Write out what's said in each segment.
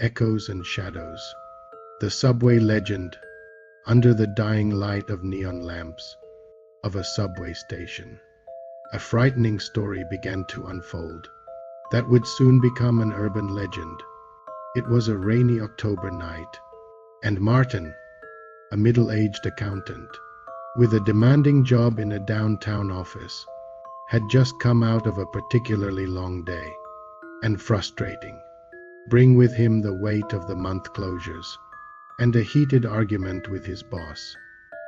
echoes and shadows. The subway legend, under the dying light of neon lamps, of a subway station. A frightening story began to unfold that would soon become an urban legend. It was a rainy October night, and Martin, a middle-aged accountant, with a demanding job in a downtown office, had just come out of a particularly long day, and frustrating, bring with him the weight of the month closures, and a heated argument with his boss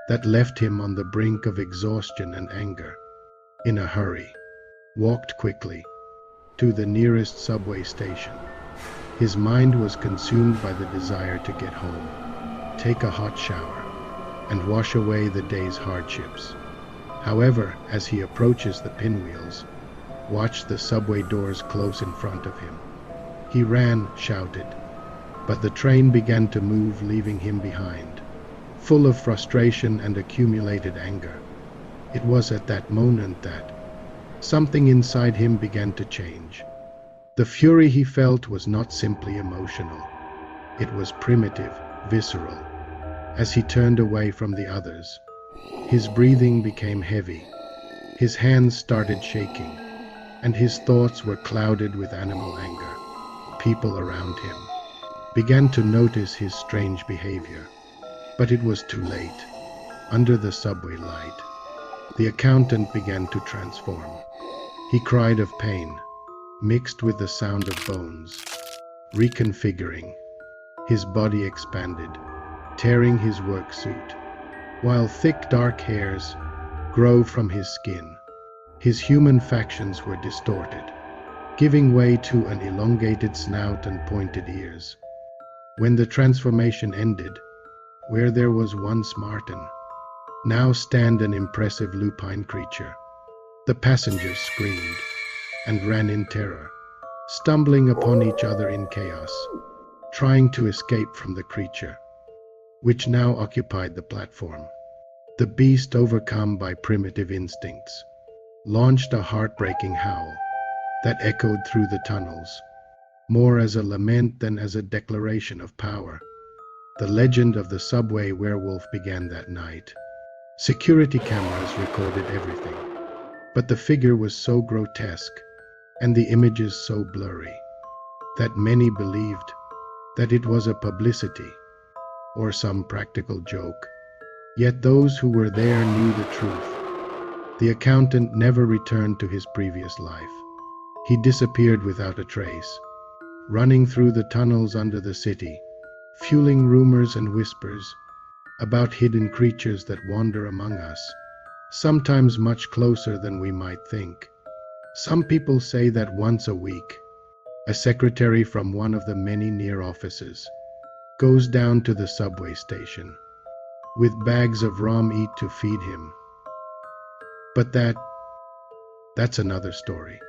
that left him on the brink of exhaustion and anger. In a hurry, walked quickly to the nearest subway station. His mind was consumed by the desire to get home, take a hot shower, and wash away the day's hardships. However, as he approaches the pinwheels, watch the subway doors close in front of him. He ran, shouted, but the train began to move, leaving him behind, full of frustration and accumulated anger. It was at that moment that something inside him began to change. The fury he felt was not simply emotional. It was primitive, visceral. As he turned away from the others, his breathing became heavy, his hands started shaking, and his thoughts were clouded with animal anger. People around him began to notice his strange behavior, but it was too late. Under the subway light, the accountant began to transform. He cried of pain, mixed with the sound of bones, reconfiguring. His body expanded, tearing his work suit, while thick dark hairs grew from his skin. His human factions were distorted, giving way to an elongated snout and pointed ears. When the transformation ended, where there was once Martin, now stand an impressive lupine creature. The passengers screamed and ran in terror, stumbling upon each other in chaos, trying to escape from the creature, which now occupied the platform. The beast, overcome by primitive instincts, launched a heartbreaking howl that echoed through the tunnels, more as a lament than as a declaration of power. The legend of the subway werewolf began that night. Security cameras recorded everything, but the figure was so grotesque and the images so blurry that many believed that it was a publicity or some practical joke. Yet those who were there knew the truth. The accountant never returned to his previous life. He disappeared without a trace, running through the tunnels under the city, fueling rumors and whispers about hidden creatures that wander among us, sometimes much closer than we might think. Some people say that once a week, a secretary from one of the many near offices goes down to the subway station with bags of raw meat to feed him. But that's another story.